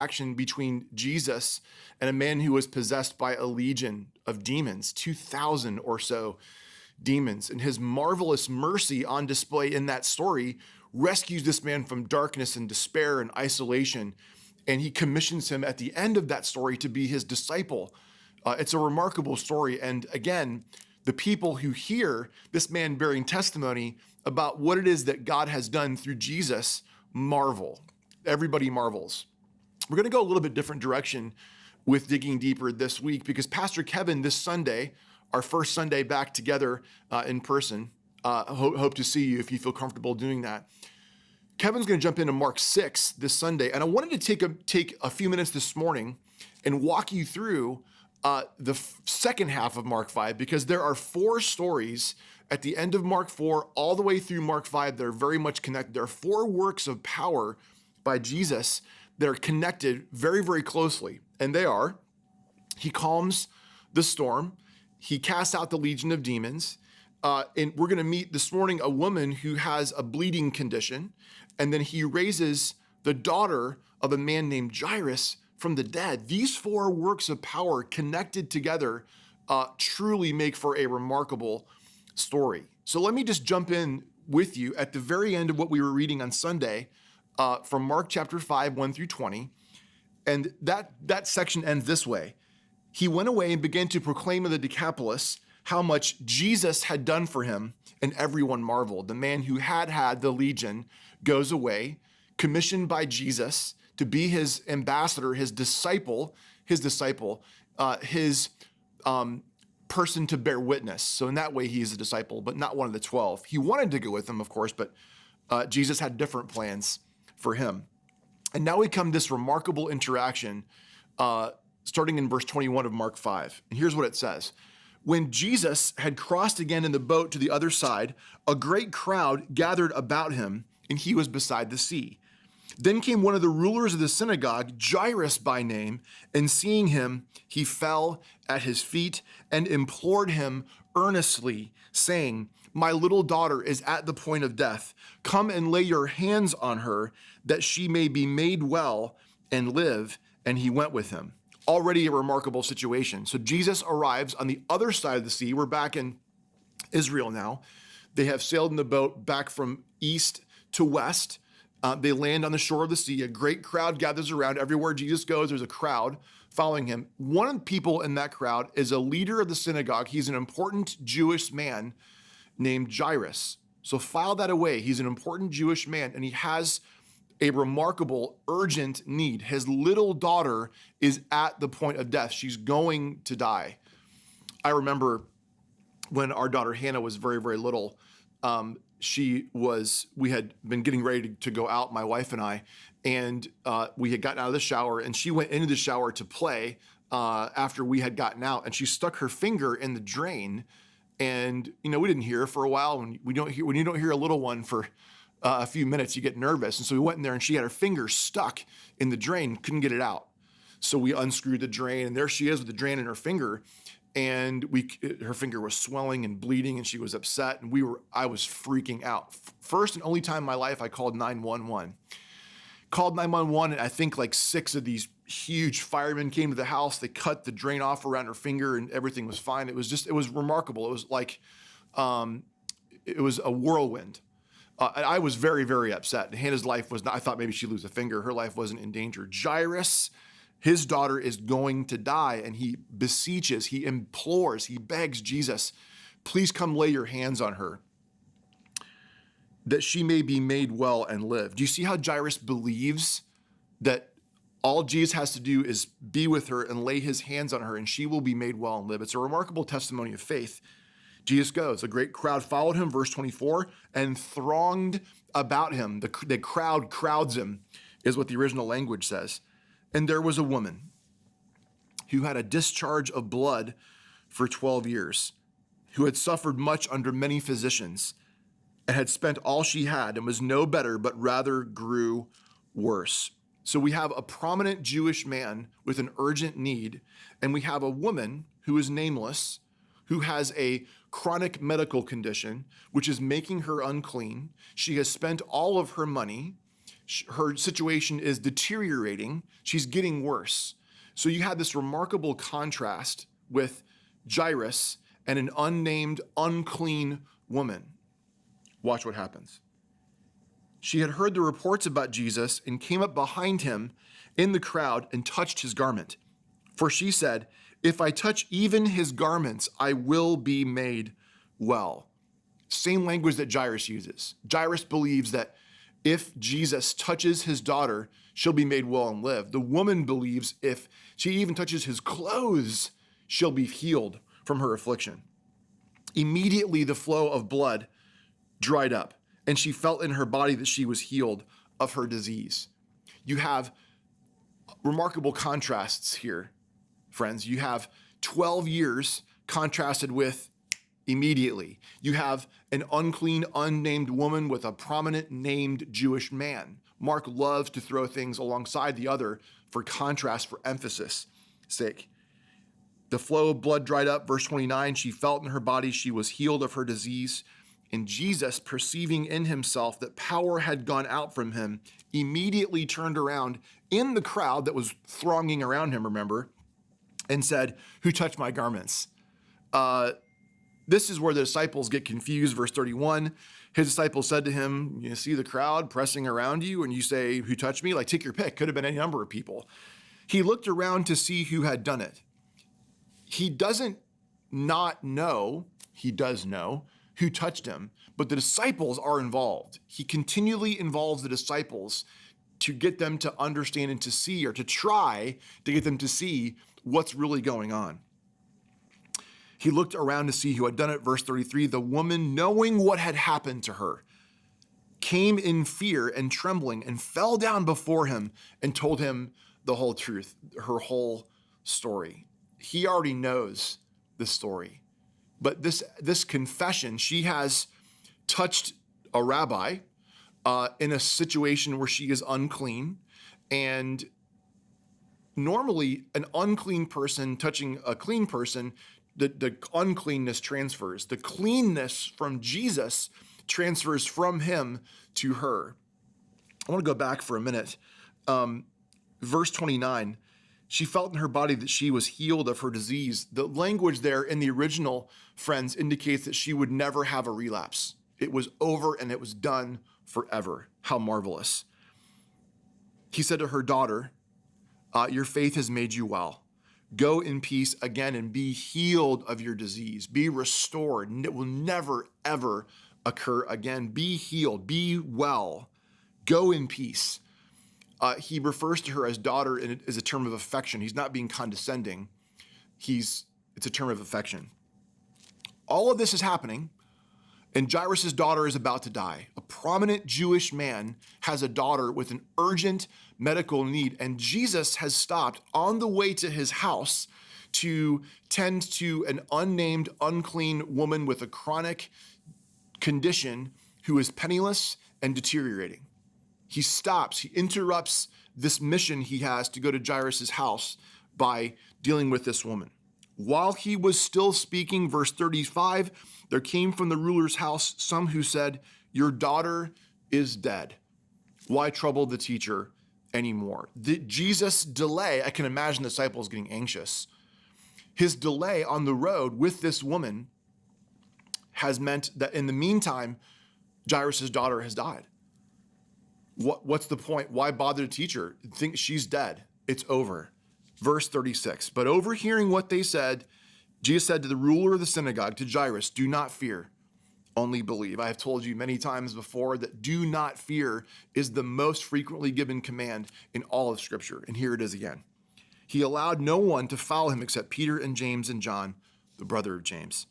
action between Jesus and a man who was possessed by a legion of demons, 2,000 or so demons. And his marvelous mercy on display in that story rescues this man from darkness and despair and isolation. And he commissions him at the end of that story to be his disciple. It's a remarkable story. And again, the people who hear this man bearing testimony about what it is that God has done through Jesus marvel. Everybody marvels. We're going to go a little bit different direction with digging deeper this week because Pastor Kevin this Sunday, our first Sunday back together in person, hope to see you if you feel comfortable doing that. Kevin's going to jump into Mark 6 this Sunday, and I wanted to take a few minutes this morning and walk you through the second half of Mark 5 because there are 4 stories at the end of Mark 4 all the way through Mark 5 that are very much connected. There are 4 works of power by Jesus that are connected very, very closely. And they are, he calms the storm, he casts out the legion of demons, and we're gonna meet this morning a woman who has a bleeding condition, and then he raises the daughter of a man named Jairus from the dead. These 4 works of power connected together truly make for a remarkable story. So let me just jump in with you at the very end of what we were reading on Sunday, from Mark chapter 5, 1 through 20. And that section ends this way. He went away and began to proclaim in the Decapolis how much Jesus had done for him, and everyone marveled. The man who had the legion goes away, commissioned by Jesus to be his ambassador, his disciple, his person to bear witness. So in that way, he's a disciple, but not one of the 12. He wanted to go with them, of course, but Jesus had different plans for him. And now we come to this remarkable interaction starting in verse 21 of Mark 5. And here's what it says. When Jesus had crossed again in the boat to the other side, a great crowd gathered about him, and he was beside the sea. Then came one of the rulers of the synagogue, Jairus by name, and seeing him, he fell at his feet and implored him earnestly, saying, "My little daughter is at the point of death. Come and lay your hands on her, that she may be made well and live." And he went with him. Already a remarkable situation. So Jesus arrives on the other side of the sea. We're back in Israel now. They have sailed in the boat back from east to west. They land on the shore of the sea. A great crowd gathers around. Everywhere Jesus goes, there's a crowd following him. One of the people in that crowd is a leader of the synagogue. He's an important Jewish man named Jairus. So file that away. He's an important Jewish man, and he has a remarkable, urgent need. His little daughter is at the point of death. She's going to die. I remember when our daughter Hannah was very, very little, we had been getting ready to go out, my wife and I, and we had gotten out of the shower, and she went into the shower to play after we had gotten out, and she stuck her finger in the drain, and we didn't hear her for a while. When you don't hear a little one for a few minutes, you get nervous, and so we went in there, and she had her finger stuck in the drain, couldn't get it out. So we unscrewed the drain, and there she is with the drain in her finger. And her finger was swelling and bleeding, and she was upset, and I was freaking out. First and only time in my life I called 911. Called 911, and I think like 6 of these huge firemen came to the house. They cut the drain off around her finger, and everything was fine. It was remarkable. It was like, it was a whirlwind. And I was very, very upset. Hannah's life was not, I thought maybe she'd lose a finger. Her life wasn't in danger. Jairus, his daughter is going to die, and he beseeches, he implores, he begs Jesus, please come lay your hands on her, that she may be made well and live. Do you see how Jairus believes that all Jesus has to do is be with her and lay his hands on her, and she will be made well and live? It's a remarkable testimony of faith. Jesus goes. A great crowd followed him, verse 24, and thronged about him. The crowd crowds him, is what the original language says. And there was a woman who had a discharge of blood for 12 years, who had suffered much under many physicians, and had spent all she had, and was no better, but rather grew worse. So we have a prominent Jewish man with an urgent need, and we have a woman who is nameless, who has a chronic medical condition, which is making her unclean. She has spent all of her money. Her situation is deteriorating. She's getting worse. So you had this remarkable contrast with Jairus and an unnamed, unclean woman. Watch what happens. She had heard the reports about Jesus and came up behind him in the crowd and touched his garment. For she said, "If I touch even his garments, I will be made well." Same language that Jairus uses. Jairus believes that if Jesus touches his daughter, she'll be made well and live. The woman believes if she even touches his clothes, she'll be healed from her affliction. Immediately, the flow of blood dried up, and she felt in her body that she was healed of her disease. You have remarkable contrasts here, friends. You have 12 years contrasted with immediately. You have an unclean, unnamed woman with a prominent named Jewish man. Mark loves to throw things alongside the other for contrast, for emphasis sake. The flow of blood dried up, verse 29, she felt in her body she was healed of her disease. And Jesus, perceiving in himself that power had gone out from him, immediately turned around in the crowd that was thronging around him, remember, and said, "Who touched my garments?" This is where the disciples get confused. Verse 31, his disciples said to him, "You see the crowd pressing around you and you say, 'Who touched me?' Like, take your pick. Could have been any number of people." He looked around to see who had done it. He doesn't not know, he does know who touched him, but the disciples are involved. He continually involves the disciples to get them to understand and to see, or to try to get them to see what's really going on. He looked around to see who had done it. Verse 33, the woman, knowing what had happened to her, came in fear and trembling and fell down before him and told him the whole truth, her whole story. He already knows the story. But this confession, she has touched a rabbi in a situation where she is unclean. And normally an unclean person touching a clean person, the uncleanness transfers. The cleanness from Jesus transfers from him to her. I want to go back for a minute. Verse 29, she felt in her body that she was healed of her disease. The language there in the original, friends, indicates that she would never have a relapse. It was over and it was done forever. How marvelous. He said to her daughter, your faith has made you well. Go in peace again and be healed of your disease. Be restored. And it will never, ever occur again. Be healed. Be well. Go in peace. He refers to her as daughter as a term of affection. He's not being condescending. It's a term of affection. All of this is happening, and Jairus' daughter is about to die. A prominent Jewish man has a daughter with an urgent medical need, and Jesus has stopped on the way to his house to tend to an unnamed, unclean woman with a chronic condition who is penniless and deteriorating. He stops, he interrupts this mission he has to go to Jairus' house by dealing with this woman. While he was still speaking, verse 35, there came from the ruler's house some who said, your daughter is dead. Why trouble the teacher anymore? Jesus' delay, I can imagine the disciples getting anxious. His delay on the road with this woman has meant that in the meantime, Jairus' daughter has died. What's the point? Why bother to teach her? Think she's dead. It's over. Verse 36, but overhearing what they said, Jesus said to the ruler of the synagogue, to Jairus, do not fear, only believe. I have told you many times before that do not fear is the most frequently given command in all of Scripture. And here it is again. He allowed no one to follow him except Peter and James and John, the brother of James.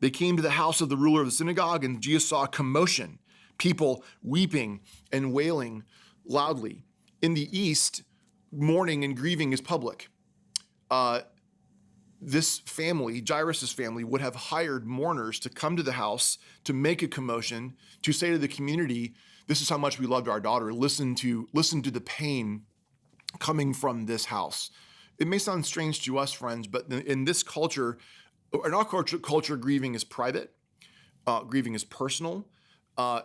They came to the house of the ruler of the synagogue, and Jesus saw a commotion, people weeping and wailing loudly. In the East, mourning and grieving is public. This family, Jairus' family, would have hired mourners to come to the house to make a commotion, to say to the community, this is how much we loved our daughter. Listen to the pain coming from this house. It may sound strange to us, friends, but in this culture, in our culture, grieving is private. Grieving is personal.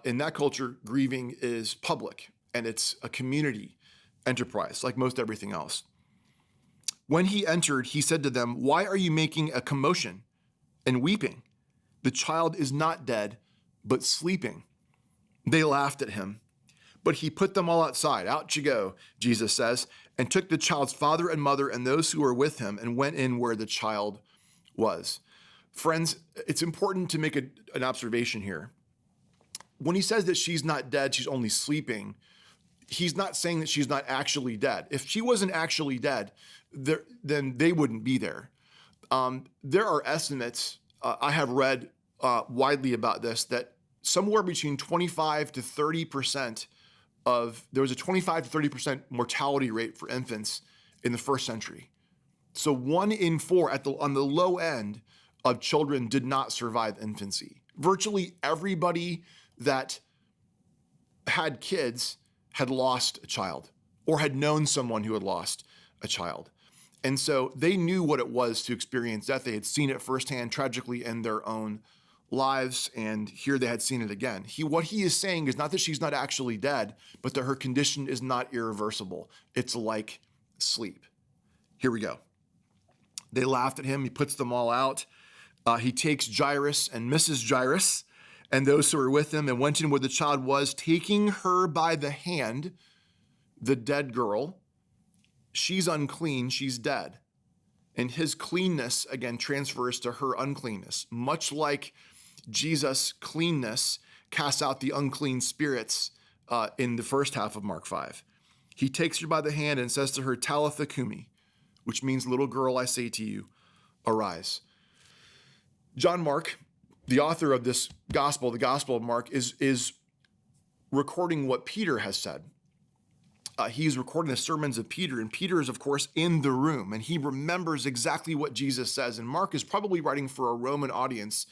In that culture, grieving is public. and it's a community enterprise, like most everything else. When he entered, he said to them, "Why are you making a commotion and weeping? The child is not dead, but sleeping." They laughed at him, but he put them all outside. "Out you go," Jesus says, and took the child's father and mother and those who were with him and went in where the child was. Friends, it's important to make an observation here. When he says that she's not dead, she's only sleeping, he's not saying that she's not actually dead. If she wasn't actually dead, then they wouldn't be there. There are estimates, I have read widely about this, that somewhere between 25 to 30% there was a 25 to 30% mortality rate for infants in the first century. So 1 in 4 on the low end of children did not survive infancy. Virtually everybody that had kids had lost a child or had known someone who had lost a child. And so they knew what it was to experience death. They had seen it firsthand, tragically, in their own lives, and here they had seen it again. What he is saying is not that she's not actually dead, but that her condition is not irreversible. It's like sleep. Here we go. They laughed at him. He puts them all out. He takes Jairus and Mrs. Jairus and those who were with him and went in where the child was, taking her by the hand, the dead girl. She's unclean, she's dead. And his cleanness, again, transfers to her uncleanness. Much like Jesus' cleanness casts out the unclean spirits in the first half of Mark 5. He takes her by the hand and says to her, "Talitha cumi," which means, "Little girl, I say to you, arise." John Mark, the author of this gospel, the Gospel of Mark, is recording what Peter has said. He's recording the sermons of Peter, and Peter is, of course, in the room, and he remembers exactly what Jesus says. And Mark is probably writing for a Roman audience,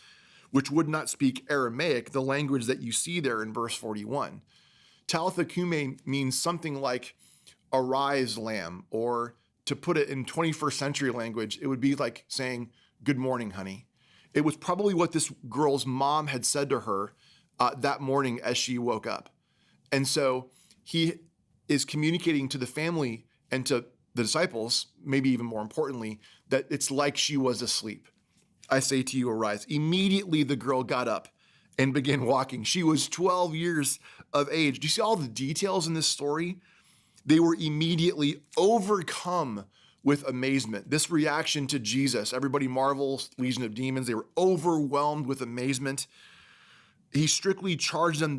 which would not speak Aramaic, the language that you see there in verse 41. Talitha cumi means something like "arise, lamb," or to put it in 21st century language, it would be like saying, "Good morning, honey." It was probably what this girl's mom had said to her that morning as she woke up. And so he is communicating to the family and to the disciples, maybe even more importantly, that it's like she was asleep. "I say to you, arise." Immediately the girl got up and began walking. She was 12 years of age. Do you see all the details in this story? They were immediately overcome with amazement. This reaction to Jesus, everybody marvels, legion of demons, they were overwhelmed with amazement. He strictly charged them